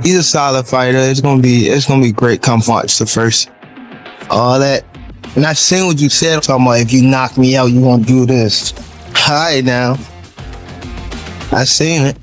He's a solid fighter. It's gonna be great come March the first. All that. And I seen what you said talking about if you knock me out, you gonna do this. Alright now. I seen it.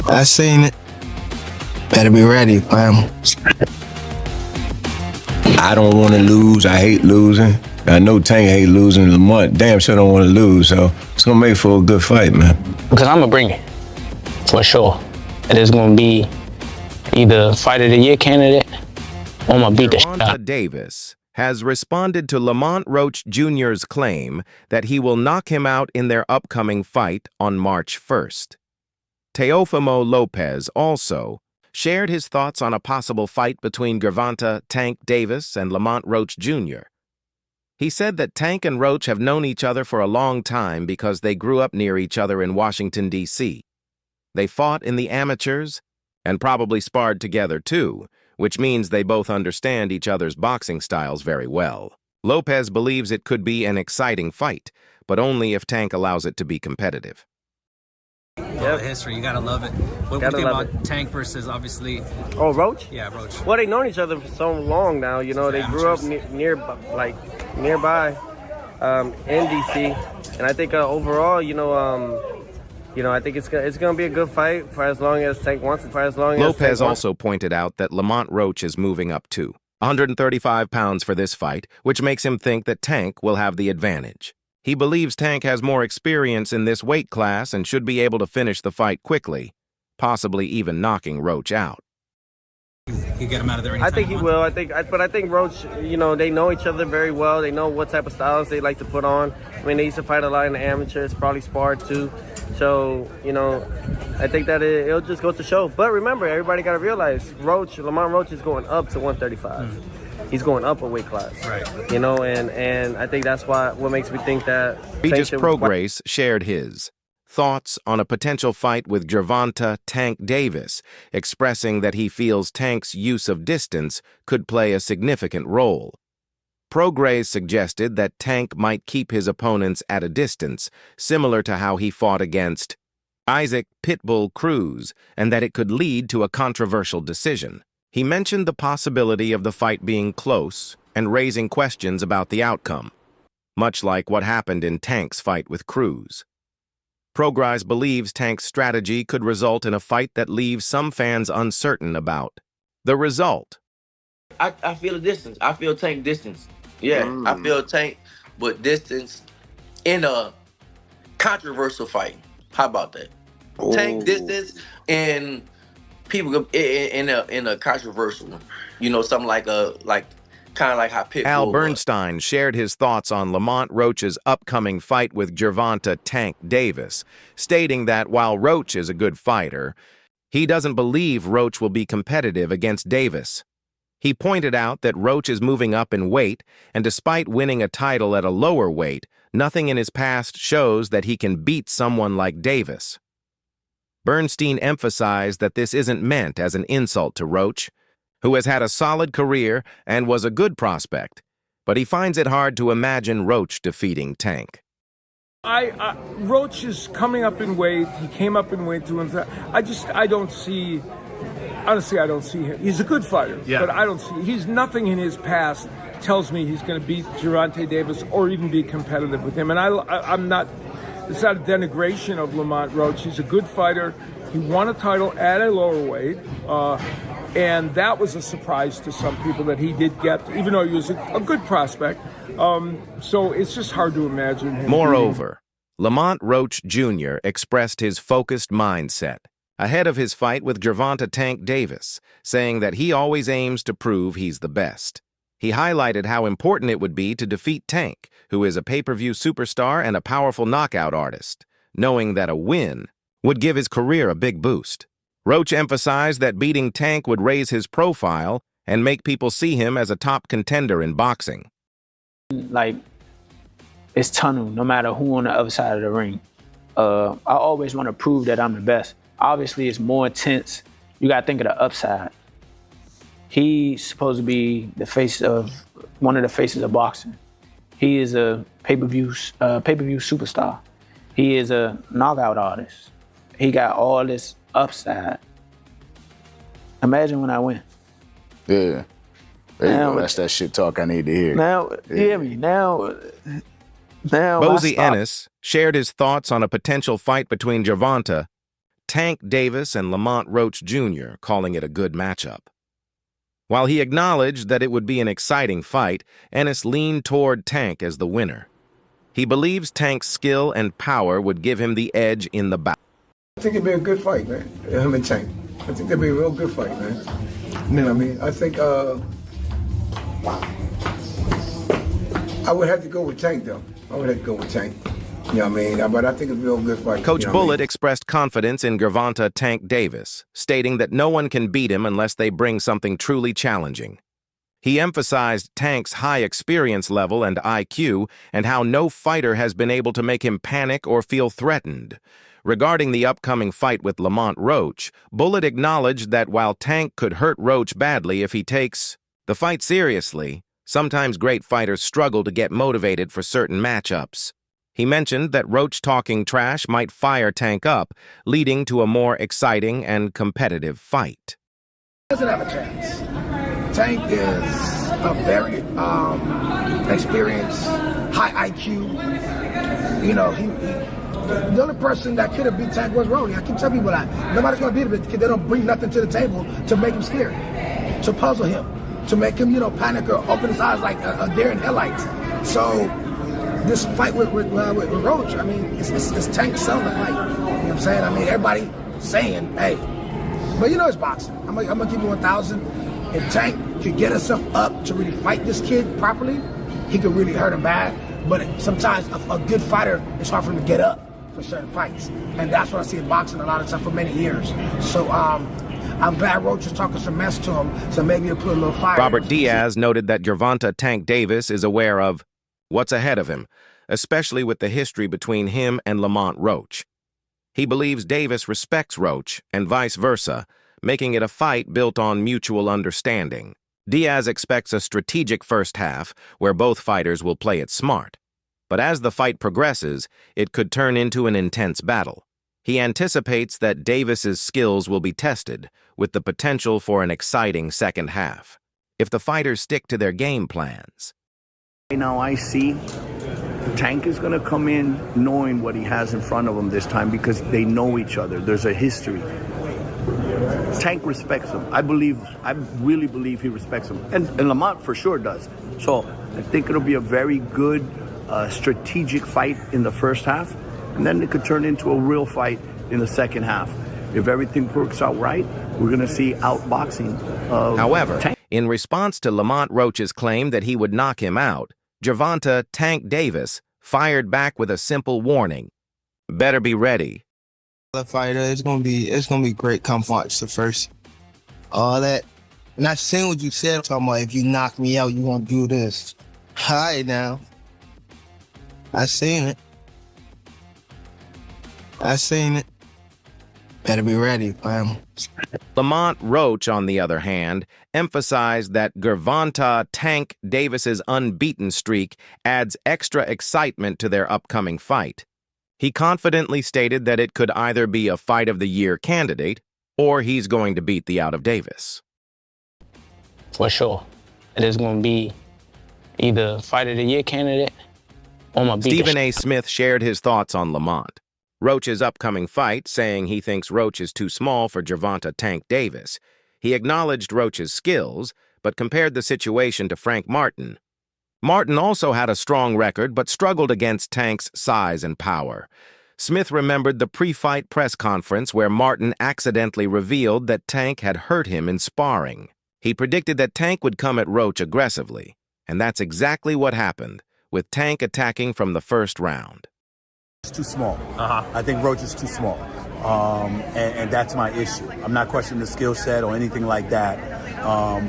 I seen it. Better be ready, fam. I don't want to lose. I hate losing. I know Tank hate losing. Lamont damn sure don't want to lose. So it's gonna make for a good fight, man. Because I'm gonna bring it for sure. It is gonna be either Fight of the Year candidate or I'm gonna beat the shit out. GervontaDavis has responded to Lamont Roach Jr.'s claim that he will knock him out in their upcoming fight on March 1st. Teofimo Lopez also shared his thoughts on a possible fight between Gervonta Tank Davis and Lamont Roach Jr. He said that Tank and Roach have known each other for a long time because they grew up near each other in Washington, D.C. They fought in the amateurs and probably sparred together too, which means they both understand each other's boxing styles very well. Lopez believes it could be an exciting fight, but only if Tank allows it to be competitive. Yep. History, you gotta love it. What do you think about Tank versus obviously? Oh, Roach? Yeah, Roach. Well, they've known each other for so long now. You know, they grew up nearby in DC, and I think overall, I think it's gonna be a good fight for as long as Tank wants it. Lopez also pointed out that Lamont Roach is moving up to 135 pounds for this fight, which makes him think that Tank will have the advantage. He believes Tank has more experience in this weight class and should be able to finish the fight quickly, possibly even knocking Roach out. You get him out of there anytime. I think he will. I think Roach, they know each other very well. They know what type of styles they like to put on. I mean, they used to fight a lot in the amateurs, probably sparred too. So, I think that it'll just go to show. But remember, everybody got to realize Lamont Roach is going up to 135. He's going up a weight class. Right. And I think that's what makes me think that Regis Prograis shared his thoughts on a potential fight with Gervonta Tank Davis, expressing that he feels Tank's use of distance could play a significant role. Prograis suggested that Tank might keep his opponents at a distance, similar to how he fought against Isaac Pitbull Cruz, and that it could lead to a controversial decision. He mentioned the possibility of the fight being close and raising questions about the outcome, much like what happened in Tank's fight with Cruz. Prograis believes Tank's strategy could result in a fight that leaves some fans uncertain about the result. I feel a distance. I feel Tank distance. Yeah, I feel Tank, but distance in a controversial fight. How about that? Oh. Tank distance and people in a controversial one. Something like kind of like how Pitbull Al was. Bernstein shared his thoughts on Lamont Roach's upcoming fight with Gervonta Tank Davis, stating that while Roach is a good fighter, he doesn't believe Roach will be competitive against Davis. He pointed out that Roach is moving up in weight, and despite winning a title at a lower weight, nothing in his past shows that he can beat someone like Davis. Bernstein emphasized that this isn't meant as an insult to Roach, who has had a solid career and was a good prospect, but he finds it hard to imagine Roach defeating Tank. Roach is coming up in weight. He came up in weight to him. I don't see him. He's a good fighter, but I don't see. He's nothing in his past tells me he's going to beat GervontaDavis or even be competitive with him. And I'm not. It's not a denigration of Lamont Roach. He's a good fighter. He won a title at a lower weight, and that was a surprise to some people that he did get, even though he was a good prospect. So it's just hard to imagine him. Moreover, Lamont Roach Jr. expressed his focused mindset ahead of his fight with Gervonta Tank Davis, saying that he always aims to prove he's the best. He highlighted how important it would be to defeat Tank, who is a pay-per-view superstar and a powerful knockout artist, knowing that a win would give his career a big boost. Roach emphasized that beating Tank would raise his profile and make people see him as a top contender in boxing. Like, it's tunnel, no matter who on the other side of the ring. I always want to prove that I'm the best. Obviously, it's more intense. You got to think of the upside. He's supposed to be one of the faces of boxing. He is a pay-per-view superstar. He is a knockout artist. He got all this upside. Imagine when I win. Yeah. There you Now- go. That's that shit talk I need to hear. Now, you hear me? Now Bozy I stop. Ennis shared his thoughts on a potential fight between Gervonta, Tank Davis, and Lamont Roach Jr., calling it a good matchup. While he acknowledged that it would be an exciting fight, Ennis leaned toward Tank as the winner. He believes Tank's skill and power would give him the edge in the bout. I think it'd be a good fight, man. Him and Tank. I think it'd be a real good fight, man. You know what I mean? I think I would have to go with Tank, though. I would have to go with Tank. You know what I mean? But I think it'd be a real good fight. Coach you know what I Bullitt mean? expressed confidence in Gervonta Tank Davis, stating that no one can beat him unless they bring something truly challenging. He emphasized Tank's high experience level and IQ and how no fighter has been able to make him panic or feel threatened. Regarding the upcoming fight with Lamont Roach, Bullitt acknowledged that while Tank could hurt Roach badly if he takes the fight seriously, sometimes great fighters struggle to get motivated for certain matchups. He mentioned that Roach talking trash might fire Tank up, leading to a more exciting and competitive fight. Doesn't have a chance. Tank is a very experienced, high IQ. You know, the only person that could have beat Tank was Rolly. I keep telling people that. Nobody's going to beat him because they don't bring nothing to the table to make him scared, to puzzle him, to make him, panic or open his eyes like a deer in headlights. So this fight with Roach, I mean, it's Tank selling the fight. You know what I'm saying? I mean, everybody saying, hey. But it's boxing. I'm gonna give you 1,000. If Tank could get himself up to really fight this kid properly, he could really hurt him bad. But sometimes a good fighter, it's hard for him to get up for certain fights. And that's what I see in boxing a lot of time for many years. So I'm glad Roach is talking some mess to him, so maybe he'll put a little fire. Robert Diaz noted that Gervonta Tank Davis is aware of what's ahead of him, especially with the history between him and Lamont Roach. He believes Davis respects Roach and vice versa, making it a fight built on mutual understanding. Diaz expects a strategic first half where both fighters will play it smart. But as the fight progresses, it could turn into an intense battle. He anticipates that Davis's skills will be tested, with the potential for an exciting second half, if the fighters stick to their game plans. Right now I see Tank is going to come in knowing what he has in front of him this time because they know each other. There's a history. Tank respects him. I really believe he respects him. And Lamont for sure does. So I think it'll be a very good strategic fight in the first half. And then it could turn into a real fight in the second half. If everything works out right, we're going to see outboxing of However, Tank. In response to Lamont Roach's claim that he would knock him out, Gervonta Tank Davis fired back with a simple warning. Better be ready. The fighter, it's gonna be great. Come watch the first. All that. And I seen what you said. Talking about if you knock me out, you gonna do this. All right now. I seen it. Better be ready, fam. Lamont Roach, on the other hand, emphasized that Gervonta Tank Davis's unbeaten streak adds extra excitement to their upcoming fight. He confidently stated that it could either be a Fight of the Year candidate or he's going to beat the out of Davis. For sure. It is going to be either Fight of the Year candidate or my beat. Stephen A. Smith shared his thoughts on Lamont. Roach's upcoming fight, saying he thinks Roach is too small for Gervonta Tank Davis. He acknowledged Roach's skills, but compared the situation to Frank Martin. Martin also had a strong record, but struggled against Tank's size and power. Smith remembered the pre-fight press conference where Martin accidentally revealed that Tank had hurt him in sparring. He predicted that Tank would come at Roach aggressively, and that's exactly what happened, with Tank attacking from the first round. Too small. I think Roach is too small, and that's my issue. I'm not questioning the skill set or anything like that,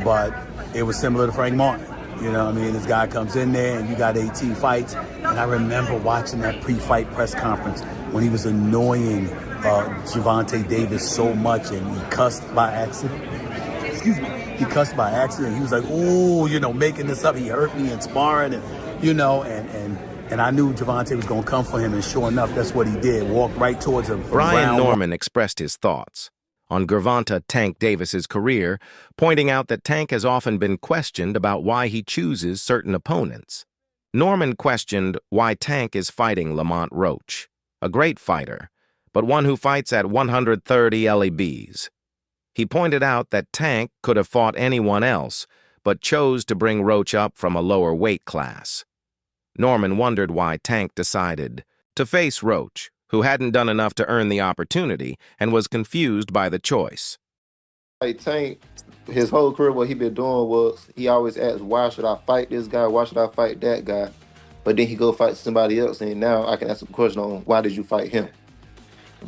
but it was similar to Frank Martin. You know what I mean? This guy comes in there and you got 18 fights, and I remember watching that pre-fight press conference when he was annoying Gervonta Davis so much, and he cussed by accident. Excuse me. He cussed by accident. He was like, "Ooh, making this up. He hurt me in sparring," and I knew Gervonta was going to come for him, and sure enough, that's what he did. Walked right towards him. Brian Norman expressed his thoughts. on Gervonta Tank Davis's career, pointing out that Tank has often been questioned about why he chooses certain opponents. Norman questioned why Tank is fighting Lamont Roach, a great fighter, but one who fights at 130 LEBs. He pointed out that Tank could have fought anyone else, but chose to bring Roach up from a lower weight class. Norman wondered why Tank decided to face Roach, who hadn't done enough to earn the opportunity and was confused by the choice. Like Tank, his whole career, what he been doing was he always asked, why should I fight this guy? Why should I fight that guy? But then he go fight somebody else, and now I can ask a question on why did you fight him?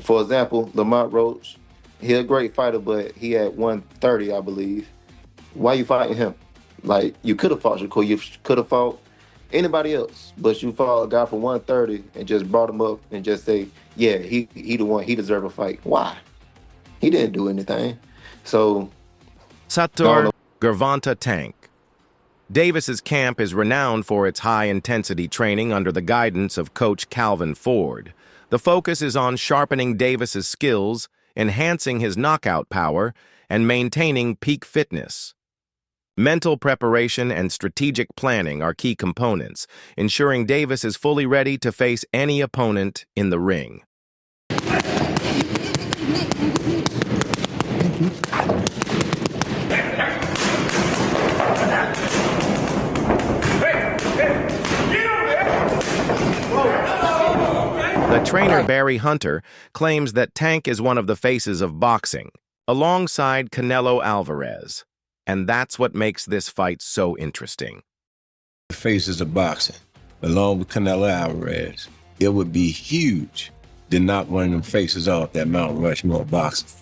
For example, Lamont Roach, he a great fighter, but he at 130, I believe. Why you fighting him? Like, you could have fought Shakur, you could have fought anybody else, but you fought a guy from 130 and just brought him up and just say, yeah, he the one, he deserve a fight. Why? He didn't do anything. So, Satur Gervonta Tank. Davis's camp is renowned for its high-intensity training under the guidance of Coach Calvin Ford. The focus is on sharpening Davis's skills, enhancing his knockout power, and maintaining peak fitness. Mental preparation and strategic planning are key components, ensuring Davis is fully ready to face any opponent in the ring. The trainer Barry Hunter claims that Tank is one of the faces of boxing, alongside Canelo Alvarez. And that's what makes this fight so interesting. The faces of boxing, along with Canelo Alvarez. It would be huge to knock one of them faces off that Mount Rushmore boxing.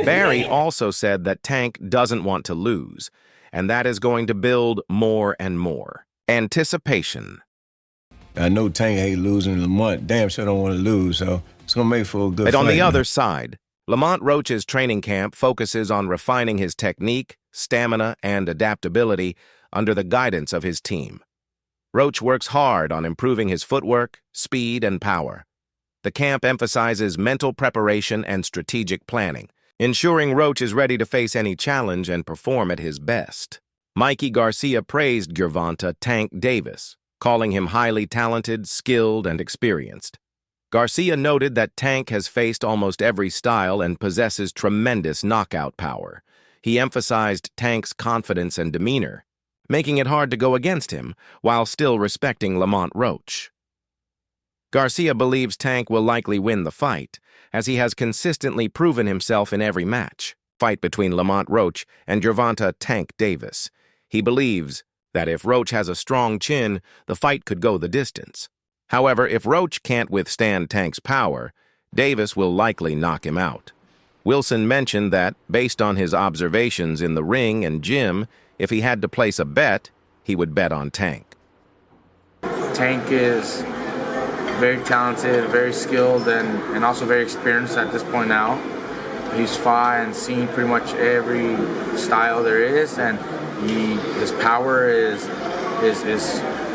Barry also said that Tank doesn't want to lose, and that is going to build more and more anticipation. I know Tank hate losing. Lamont damn sure don't want to lose, so it's going to make for a good But fight. on the other side, Lamont Roach's training camp focuses on refining his technique, stamina, and adaptability under the guidance of his team. Roach works hard on improving his footwork, speed, and power. The camp emphasizes mental preparation and strategic planning, ensuring Roach is ready to face any challenge and perform at his best. Mikey Garcia praised Gervonta Tank Davis, calling him highly talented, skilled, and experienced. Garcia noted that Tank has faced almost every style and possesses tremendous knockout power. He emphasized Tank's confidence and demeanor, making it hard to go against him while still respecting Lamont Roach. Garcia believes Tank will likely win the fight, as he has consistently proven himself in every match. Fight between Lamont Roach and Gervonta Tank Davis. He believes that if Roach has a strong chin, the fight could go the distance. However, if Roach can't withstand Tank's power, Davis will likely knock him out. Wilson mentioned that, based on his observations in the ring and gym, if he had to place a bet, he would bet on Tank. Tank is very talented, very skilled, and also very experienced at this point now. He's fought and seen pretty much every style there is, and his power is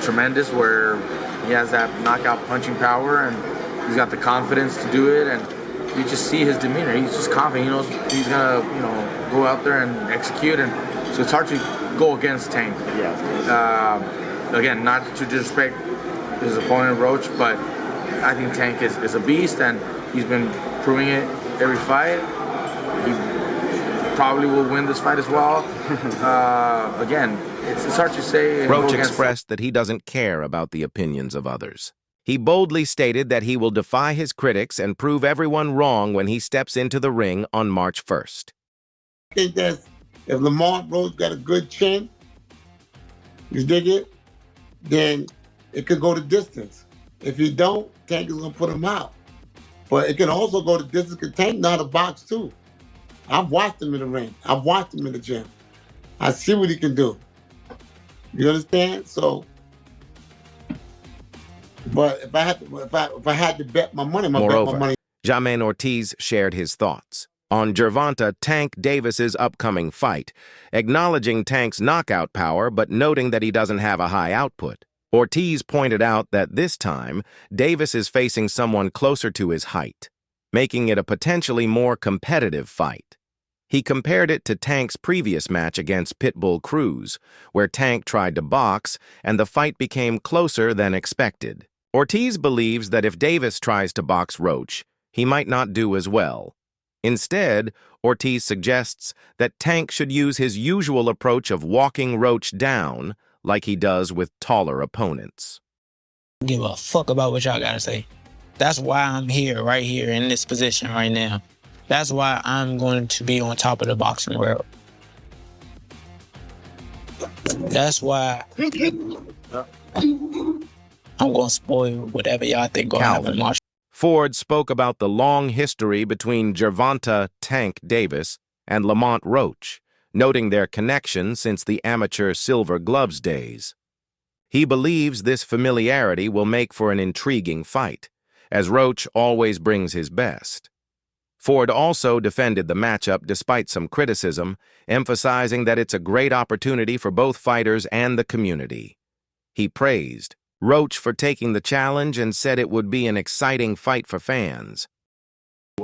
tremendous, where he has that knockout punching power, and he's got the confidence to do it, and you just see his demeanor. He's just confident. He knows he's gonna, go out there and execute, and so it's hard to go against Tank. Yeah. Again, not to disrespect his opponent Roach, but I think Tank is a beast, and he's been proving it every fight. He probably will win this fight as well. Again, it's hard to say. Roach expressed that he doesn't care about the opinions of others. He boldly stated that he will defy his critics and prove everyone wrong when he steps into the ring on March 1st. I think that if Lamont Roach got a good chin, you dig it, then it could go the distance. If he don't, Tank is going to put him out. But it can also go the distance because Tank know how to box too. I've watched him in the ring. I've watched him in the gym. I see what he can do. You understand? So, but if I had to bet my money, Moreover, bet my money. Jermaine Ortiz shared his thoughts on Gervonta Tank Davis's upcoming fight, acknowledging Tank's knockout power but noting that he doesn't have a high output. Ortiz pointed out that this time, Davis is facing someone closer to his height, making it a potentially more competitive fight. He compared it to Tank's previous match against Pitbull Cruz, where Tank tried to box and the fight became closer than expected. Ortiz believes that if Davis tries to box Roach, he might not do as well. Instead, Ortiz suggests that Tank should use his usual approach of walking Roach down, like he does with taller opponents. Give a fuck about what y'all gotta say. That's why I'm here, right here, in this position right now. That's why I'm going to be on top of the boxing world. That's why I'm going to spoil whatever y'all think going to happen. Ford spoke about the long history between Gervonta "Tank" Davis and Lamont Roach, noting their connection since the amateur Silver Gloves days. He believes this familiarity will make for an intriguing fight, as Roach always brings his best. Ford also defended the matchup despite some criticism, emphasizing that it's a great opportunity for both fighters and the community. He praised Roach for taking the challenge and said it would be an exciting fight for fans.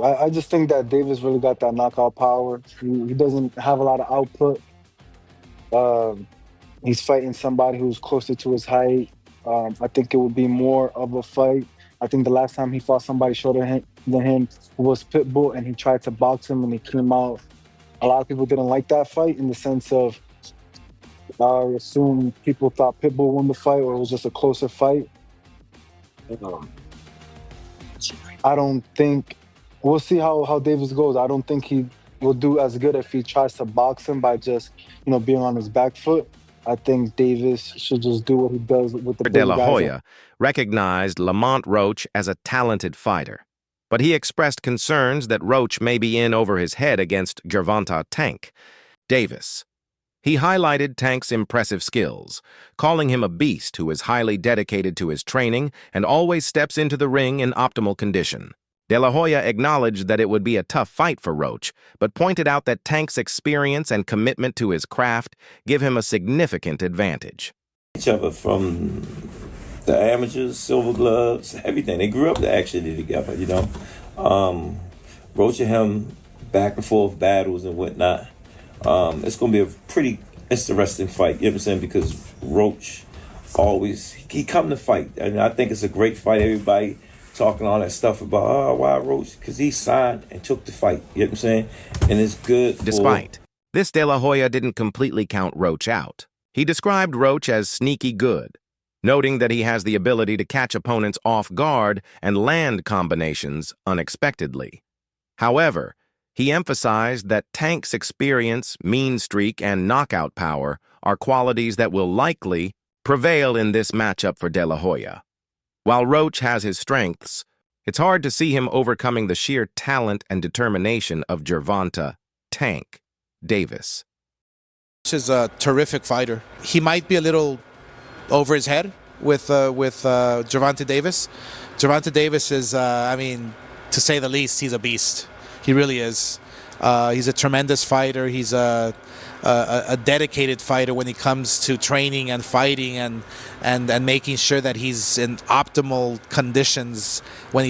I just think that Davis really got that knockout power. He doesn't have a lot of output. He's fighting somebody who's closer to his height. I think it would be more of a fight. I think the last time he fought somebody shorter than him was Pitbull, and he tried to box him and he came out. A lot of people didn't like that fight in the sense of, I assume people thought Pitbull won the fight or it was just a closer fight. I don't think, we'll see how Davis goes. I don't think he will do as good if he tries to box him by just, being on his back foot. I think Davis should just do what he does with the De big La guys. Hoya recognized Lamont Roach as a talented fighter, but he expressed concerns that Roach may be in over his head against Gervonta "Tank" Davis. He highlighted Tank's impressive skills, calling him a beast who is highly dedicated to his training and always steps into the ring in optimal condition. De La Hoya acknowledged that it would be a tough fight for Roach, but pointed out that Tank's experience and commitment to his craft give him a significant advantage. Each other from the amateurs, Silver Gloves, everything. They grew up actually together, Roach and him back and forth battles and whatnot. It's going to be a pretty interesting fight, you know what I'm saying? Because Roach he come to fight. And I think it's a great fight. Everybody talking all that stuff about, why Roach? Because he signed and took the fight, you know what I'm saying? And it's good for... Despite this, De La Hoya didn't completely count Roach out. He described Roach as sneaky good, noting that he has the ability to catch opponents off guard and land combinations unexpectedly. However, he emphasized that Tank's experience, mean streak, and knockout power are qualities that will likely prevail in this matchup for De La Hoya. While Roach has his strengths, it's hard to see him overcoming the sheer talent and determination of Gervonta "Tank" Davis. Roach is a terrific fighter. He might be a little over his head with Gervonta Davis. Gervonta Davis is, to say the least, he's a beast. He really is. He's a tremendous fighter. He's a dedicated fighter when it comes to training and fighting and making sure that he's in optimal conditions when he's